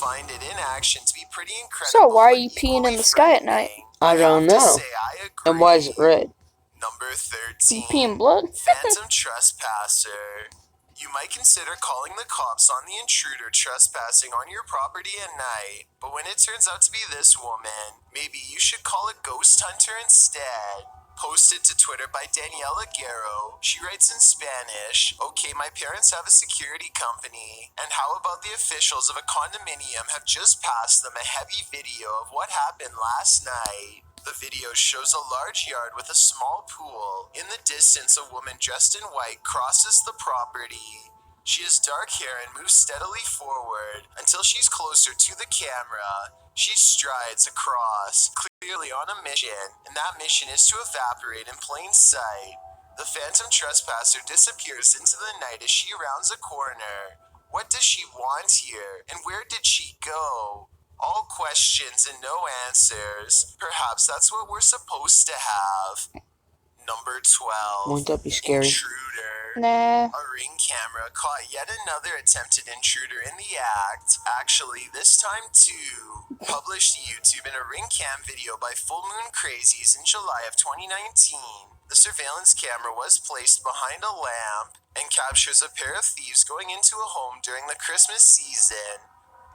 find it in action to be pretty incredible. So, why are you peeing in the sky at night? I don't know. And why is it red? Number 13. You peeing blood? Phantom Trespasser. You might consider calling the cops on the intruder trespassing on your property at night, but when it turns out to be this woman, maybe you should call a ghost hunter instead. Posted to Twitter by Daniela Guerrero, she writes in Spanish, "Okay, my parents have a security company, and how about the officials of a condominium have just passed them a heavy video of what happened last night. The video shows a large yard with a small pool. In the distance, a woman dressed in white crosses the property. She has dark hair and moves steadily forward until she's closer to the camera. She strides across, clearly on a mission, and that mission is to evaporate in plain sight. The phantom trespasser disappears into the night as she rounds a corner. What does she want here, and where did she go? All questions and no answers. Perhaps that's what we're supposed to have." Number 12. Wouldn't that be scary? Intruder. Nah. A Ring camera caught yet another attempted intruder in the act. Actually, this time too. Published to YouTube in a Ring Cam video by Full Moon Crazies in July of 2019. The surveillance camera was placed behind a lamp and captures a pair of thieves going into a home during the Christmas season.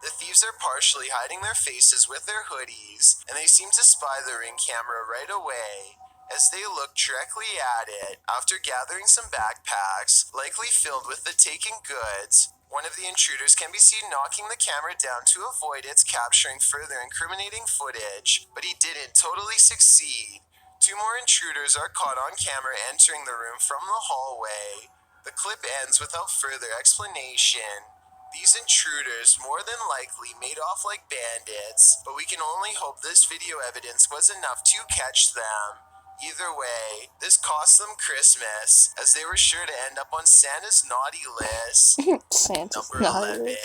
The thieves are partially hiding their faces with their hoodies, and they seem to spy the Ring camera right away. As they look directly at it, after gathering some backpacks, likely filled with the taken goods, one of the intruders can be seen knocking the camera down to avoid its capturing further incriminating footage, but he didn't totally succeed. Two more intruders are caught on camera entering the room from the hallway. The clip ends without further explanation. These intruders more than likely made off like bandits, but we can only hope this video evidence was enough to catch them. Either way, this cost them Christmas, as they were sure to end up on Santa's naughty list. Santa's Number naughty 11. list.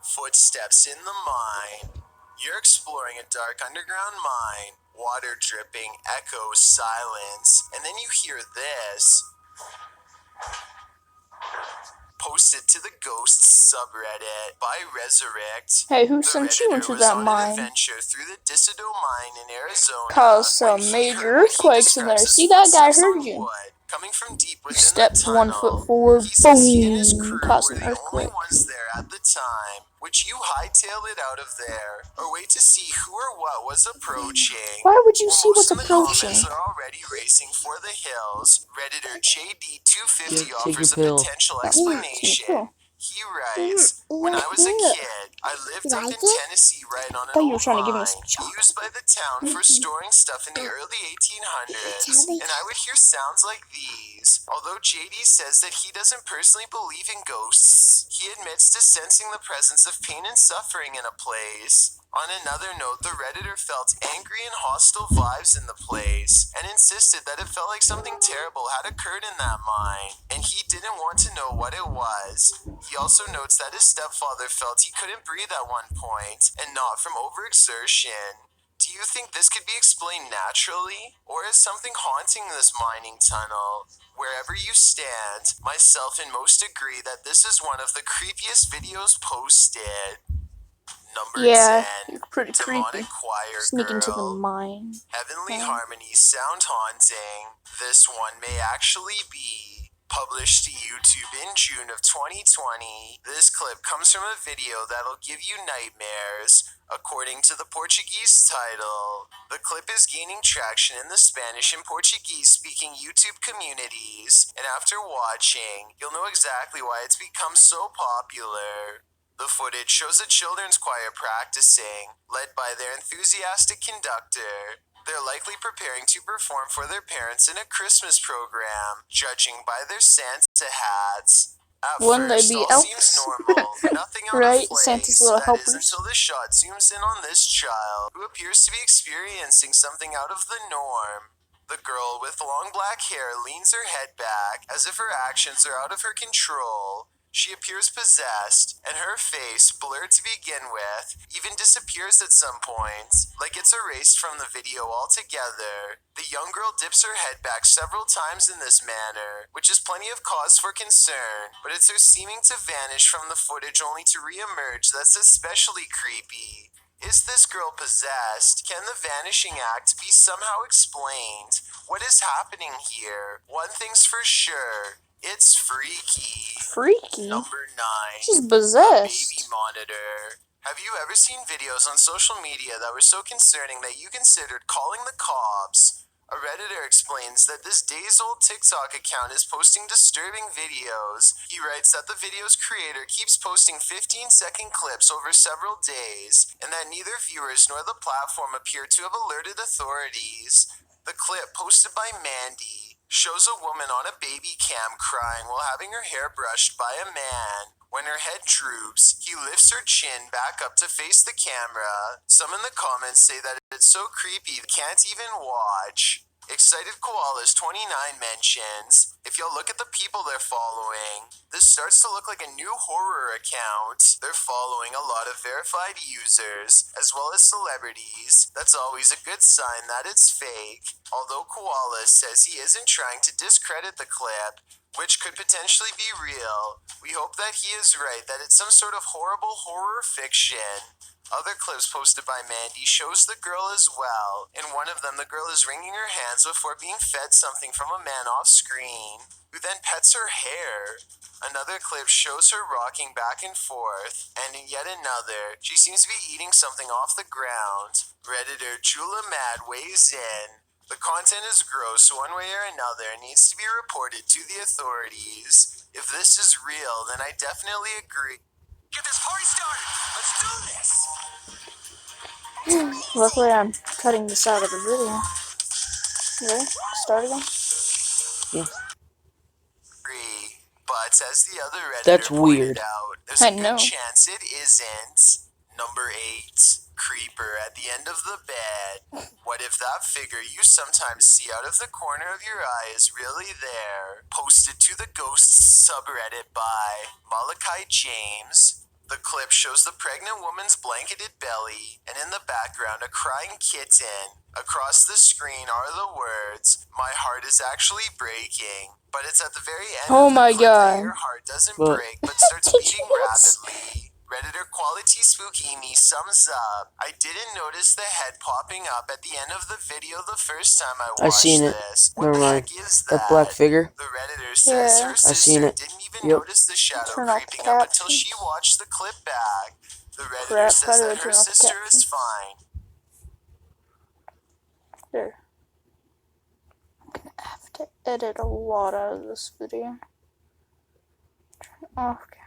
Footsteps in the mine. You're exploring a dark underground mine. Water dripping, echoes, silence, and then you hear this. Posted to the Ghosts subreddit by Resurrect. Hey, who The sent you Redditor into was that on mine? an adventure through the Dissido mine in Arizona. Caused when some he major heard what he earthquakes in there. describes as See, that guy footsteps heard on you. wood coming from deep within Stepped the 1 tunnel. foot forward, He says he and his boom, crew caused were an the only earthquake. ones there at the time, which you hightailed it out of there, or wait to see who or what was approaching. Why would you Well, see what's most in the comments approaching? are already racing for the hills. Redditor JD250 Yeah, take offers a your pill. potential Yeah, take your explanation. pill. He writes, "When I was a kid, I lived up in Tennessee right on an thought you were old trying to give me mine some chocolate. used by the town for storing stuff in the early 1800s, and I would hear sounds like these. Although JD says that he doesn't personally believe in ghosts, he admits to sensing the presence of pain and suffering in a place. On another note, the Redditor felt angry and hostile vibes in the place, and insisted that it felt like something terrible had occurred in that mine, and he didn't want to know what it was. He also notes that his stepfather felt he couldn't breathe at one point, and not from overexertion. Do you think this could be explained naturally, or is something haunting this mining tunnel? Wherever you stand, myself and most agree that this is one of the creepiest videos posted." Number Yeah, 10. you're pretty Demonic creepy. Choir Sneaking to the Girl. mine. Heavenly Yeah. Harmonies sound haunting. This one may actually be. Published to YouTube in June of 2020. This clip comes from a video that'll give you nightmares, according to the Portuguese title. The clip is gaining traction in the Spanish and Portuguese-speaking YouTube communities, and after watching, you'll know exactly why it's become so popular. The footage shows a children's choir practicing, led by their enthusiastic conductor. They're likely preparing to perform for their parents in a Christmas program, judging by their Santa hats. At Wouldn't they first, be all elves? seems normal, nothing out Right? of place. Santa's little That helpers. is until the shot zooms in on this child, who appears to be experiencing something out of the norm. The girl with long black hair leans her head back, as if her actions are out of her control. She appears possessed, and her face, blurred to begin with, even disappears at some point, like it's erased from the video altogether. The young girl dips her head back several times in this manner, which is plenty of cause for concern, but it's her seeming to vanish from the footage only to re-emerge that's especially creepy. Is this girl possessed? Can the vanishing act be somehow explained? What is happening here? One thing's for sure. It's freaky. Freaky. Number 9. She's The possessed. baby monitor. Have you ever seen videos on social media that were so concerning that you considered calling the cops? A Redditor explains that this days-old TikTok account is posting disturbing videos. He writes that the video's creator keeps posting 15-second clips over several days, and that neither viewers nor the platform appear to have alerted authorities. The clip, posted by Mandy, shows a woman on a baby cam crying while having her hair brushed by a man. When her head droops, he lifts her chin back up to face the camera. Some in the comments say that it's so creepy they can't even watch. Excited Koalas 29 mentions, if you'll look at the people they're following, this starts to look like a new horror account. They're following a lot of verified users, as well as celebrities. That's always a good sign that it's fake. Although Koalas says he isn't trying to discredit the clip, which could potentially be real, we hope that he is right, that it's some sort of horrible horror fiction. Other clips posted by Mandy shows the girl as well. In one of them, the girl is wringing her hands before being fed something from a man off screen, who then pets her hair. Another clip shows her rocking back and forth, and in yet another, she seems to be eating something off the ground. Redditor Jula Mad weighs in. The content is gross one way or another and needs to be reported to the authorities. If this is real, then I definitely agree. Get this party started! Let's do this! Luckily, I'm cutting this out of the video. Ready? Start again. But as the other Redditor That's pointed weird. out, there's I a good know. chance it isn't. Number 8. Creeper at the end of the bed. What if that figure you sometimes see out of the corner of your eye is really there? Posted to the Ghosts subreddit by Malachi James. The clip shows the pregnant woman's blanketed belly, and in the background a crying kitten. Across the screen are the words, "My heart is actually breaking." But it's at the very end Oh of the my clip that God. your heart doesn't But- break, but starts Did beating you not see- rapidly. Redditor Quality Spooky Me sums up. I didn't notice the head popping up at the end of the video the first time I watched I seen it. this. What Never the mind. heck is That black figure. The Redditor says Yeah. her I sister seen it. didn't even Yep. notice the shadow Turn off the creeping up until she captions. watched the clip back. The Redditor Crap, how says do I that her turn off the sister is captions? fine. There. I'm gonna have to edit a lot out of this video. Turn off captions.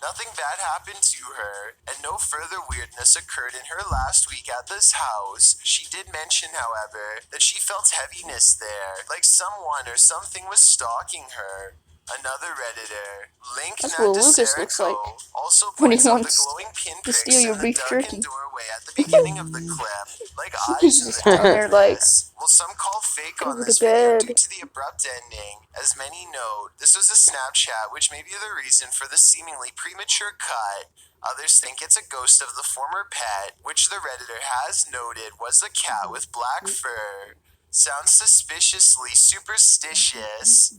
Nothing bad happened to her, and no further weirdness occurred in her last week at this house. She did mention, however, that she felt heaviness there, like someone or something was stalking her. Another Redditor, Link That's what Lucas looks like also when he points out the wants glowing to pinpricks steal your in the beef darkened jerky. doorway at the beginning of the clip, like eyes He's in just the down there like, darkness. Well, some call fake go on to this video bed. due to the abrupt ending. As many note, this was a Snapchat, which may be the reason for the seemingly premature cut. Others think it's a ghost of the former pet, which the Redditor has noted was a cat with black fur. Sounds suspiciously superstitious.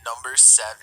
Number 7.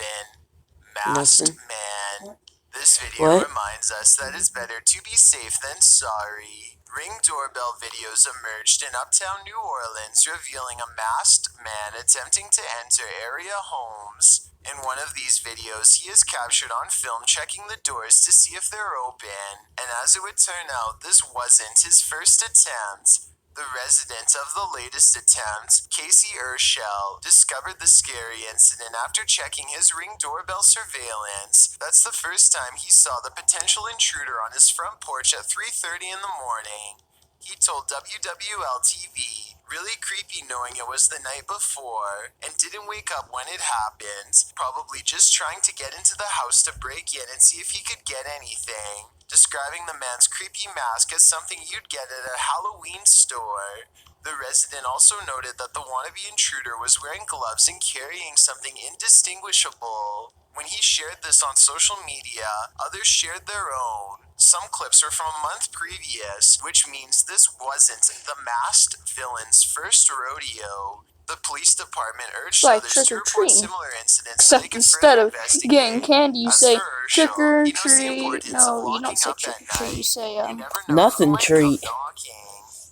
Masked Nothing. Man. This video What? reminds us that it's better to be safe than sorry. Ring doorbell videos emerged in uptown New Orleans revealing a masked man attempting to enter area homes. In one of these videos, he is captured on film checking the doors to see if they're open, and as it would turn out, this wasn't his first attempt. The resident of the latest attempt, Casey Urshel, discovered the scary incident after checking his Ring doorbell surveillance. That's the first time he saw the potential intruder on his front porch at 3:30 in the morning. He told WWL-TV, really creepy knowing it was the night before, and didn't wake up when it happened, probably just trying to get into the house to break in and see if he could get anything, describing the man's creepy mask as something you'd get at a Halloween store. The resident also noted that the wannabe intruder was wearing gloves and carrying something indistinguishable. When he shared this on social media, others shared their own. Some clips were from a month previous, which means this wasn't the masked villain's first rodeo. The police department urged Like others to report trick-or-treating. similar incidents so they Except could instead further of getting investigate. candy, you As say for trick Herschel, or he knows the treat. importance of No, you locking don't say up trick at or treat. You night. say You never know Nothing who might treat. come knocking.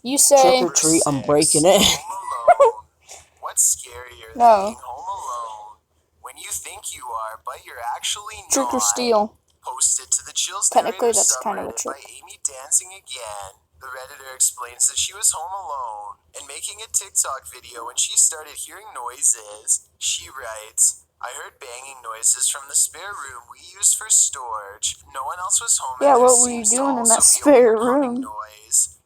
You say Trick or Number treat, I'm 6, breaking it. Home Alone. What's scarier than No. being home alone when you think you are, but you're actually not? Trick or steal. Posted to the Chills Technically, Narrator that's kind of a subreddit by trick. Amy Dancing Again. The Redditor explains that she was home alone and making a TikTok video when she started hearing noises. She writes, I heard banging noises from the spare room we used for storage. No one else was home. Yeah, and there what were you seems to doing in also that be a spare weird humming room? noise.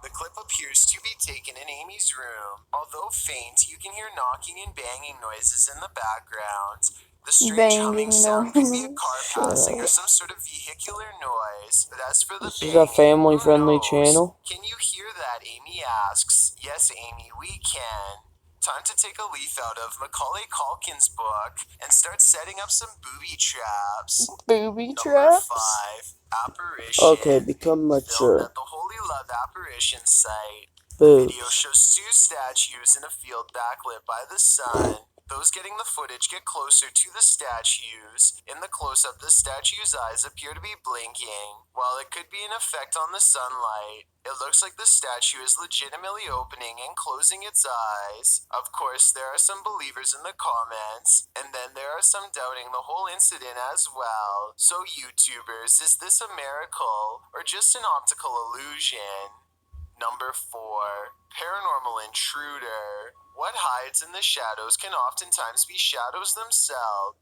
The clip appears to be taken in Amy's room. Although faint, you can hear knocking and banging noises in the background. The strange humming Banging sound could be a noise. car passing or some sort of vehicular noise. But as for the This is banging, a family-friendly who knows? channel. Can you hear that? Amy asks. Yes, Amy, we can. Time to take a leaf out of Macaulay Culkin's book and start setting up some booby traps. Booby Number traps? 5, Apparition. Okay, become Filmed mature. at the Holy Love Apparition site. The Boobs. video shows 2 statues in a field backlit by the sun. Those getting the footage get closer to the statues. In the close-up, the statue's eyes appear to be blinking. While it could be an effect on the sunlight, it looks like the statue is legitimately opening and closing its eyes. Of course, there are some believers in the comments, and then there are some doubting the whole incident as well. So YouTubers, is this a miracle or just an optical illusion? Number 4, Paranormal Intruder. What hides in the shadows can oftentimes be shadows themselves.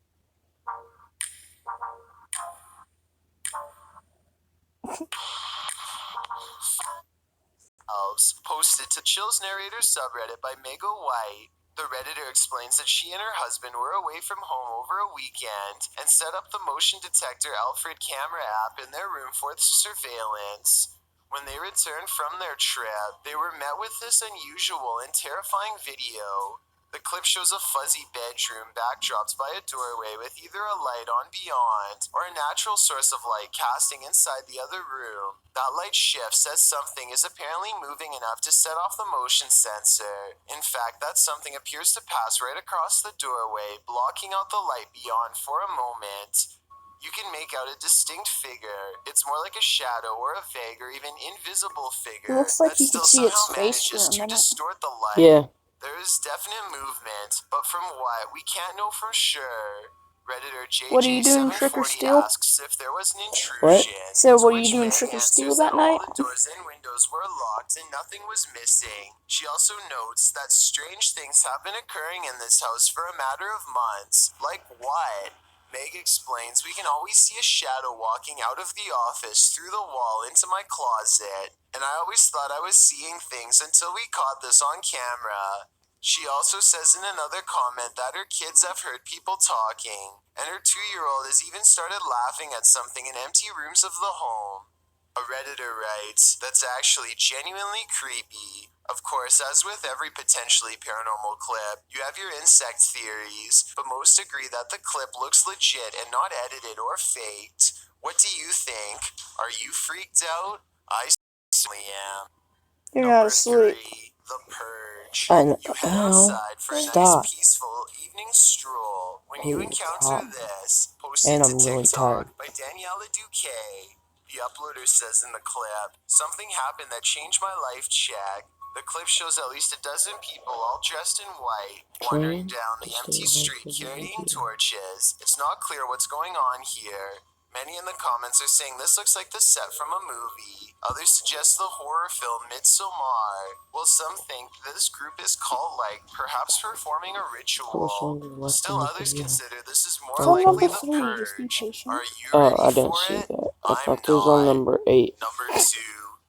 Posted to Chills Narrator subreddit by Mego White. The Redditor explains that she and her husband were away from home over a weekend and set up the motion detector Alfred camera app in their room for surveillance. When they returned from their trip, they were met with this unusual and terrifying video. The clip shows a fuzzy bedroom backdropped by a doorway with either a light on beyond or a natural source of light casting inside the other room. That light shifts as something is apparently moving enough to set off the motion sensor. In fact, that something appears to pass right across the doorway, blocking out the light beyond for a moment. You can make out a distinct figure. It's more like a shadow or a vague or even invisible figure It looks like that you still could see its somehow face for manages a to minute. distort the light. Yeah. There is definite movement, but from what, we can't know for sure. Redditor What are you doing, trick or JJ740 steal? asks if there was an intrusion. So, to what are you which doing, Meg trick or steal answers that night? all the doors and windows were locked and nothing was missing. She also notes that strange things have been occurring in this house for a matter of months. Like what? Meg explains we can always see a shadow walking out of the office through the wall into my closet, and I always thought I was seeing things until we caught this on camera. She also says in another comment that her kids have heard people talking, and her 2-year-old has even started laughing at something in empty rooms of the home. A Redditor writes, that's actually genuinely creepy. Of course, as with every potentially paranormal clip, you have your insect theories, but most agree that the clip looks legit and not edited or faked. What do you think? Are you freaked out? I certainly am. You're not Number asleep. 3, The Purge. I know. You head Ow. outside for a Stop. nice, peaceful evening stroll when you Holy encounter crap. this. Posted And to I'm really tired. TikTok by Daniela Duque. The uploader says in the clip, something happened that changed my life check. The clip shows at least a dozen people all dressed in white, wandering down the empty street carrying torches. It's not clear what's going on here. Many in the comments are saying this looks like the set from a movie. Others suggest the horror film Midsommar. While some think this group is cult-like, perhaps performing a ritual. Still others consider this is more It's on likely number the 3, just be Purge. patient. Are you Oh, ready I didn't for see it? that. I I'm thought this was on not. number 8. Number 2,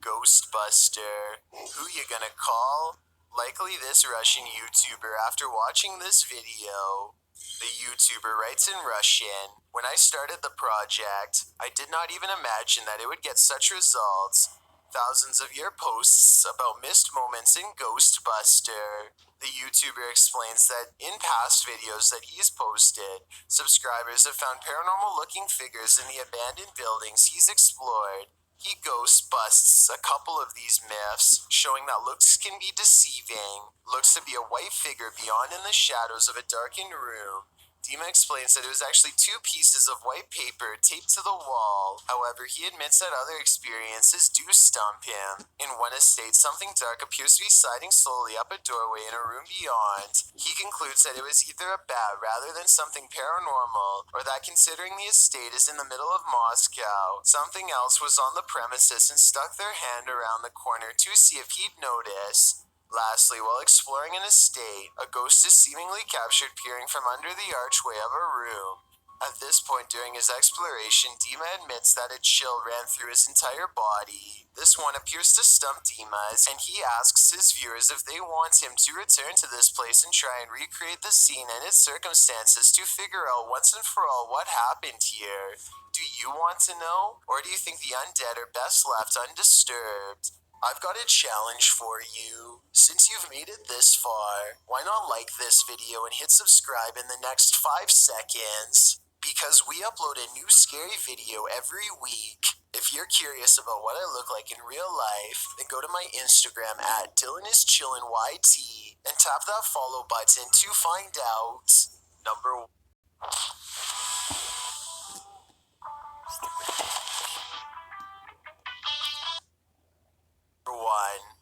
Ghostbuster. Who you gonna call? Likely this Russian YouTuber after watching this video. The YouTuber writes in Russian, when I started the project, I did not even imagine that it would get such results. thousands of your posts about missed moments in Ghostbuster. The YouTuber explains that in past videos that he's posted, subscribers have found paranormal looking figures in the abandoned buildings he's explored. He ghost busts a couple of these myths, showing that looks can be deceiving. Looks to be a white figure beyond in the shadows of a darkened room. Dima explains that it was actually 2 pieces of white paper taped to the wall. However, he admits that other experiences do stump him. In one estate, something dark appears to be sliding slowly up a doorway in a room beyond. He concludes that it was either a bat rather than something paranormal, or that considering the estate is in the middle of Moscow, something else was on the premises and stuck their hand around the corner to see if he'd notice. Lastly, while exploring an estate, a ghost is seemingly captured peering from under the archway of a room. At this point during his exploration, Dima admits that a chill ran through his entire body. This one appears to stump Dima, and he asks his viewers if they want him to return to this place and try and recreate the scene and its circumstances to figure out once and for all what happened here. Do you want to know? Or do you think the undead are best left undisturbed? I've got a challenge for you. Since you've made it this far, why not like this video and hit subscribe in the next 5 seconds? Because we upload a new scary video every week. If you're curious about what I look like in real life, then go to my Instagram at DylanIsChillinYT and tap that follow button to find out. Number 1.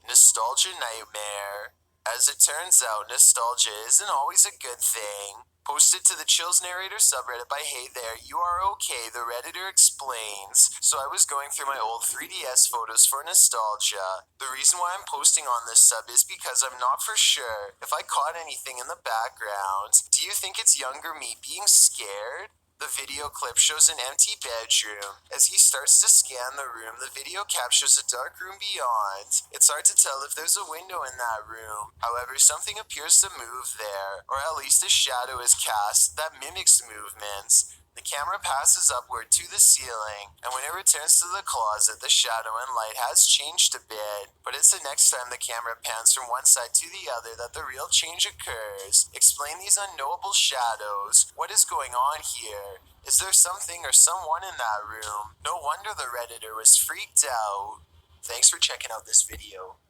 Nostalgia Nightmare. As it turns out, nostalgia isn't always a good thing. Posted to the Chills Narrator subreddit by Hey There, You Are Okay, the Redditor explains. So I was going through my old 3DS photos for nostalgia. The reason why I'm posting on this sub is because I'm not for sure if I caught anything in the background. Do you think it's younger me being scared? The video clip shows an empty bedroom. As he starts to scan the room, the video captures a dark room beyond. It's hard to tell if there's a window in that room. However, something appears to move there, or at least a shadow is cast that mimics movements. The camera passes upward to the ceiling, and when it returns to the closet, the shadow and light has changed a bit. But it's the next time the camera pans from one side to the other that the real change occurs. Explain these unknowable shadows. What is going on here? Is there something or someone in that room? No wonder the Redditor was freaked out. Thanks for checking out this video.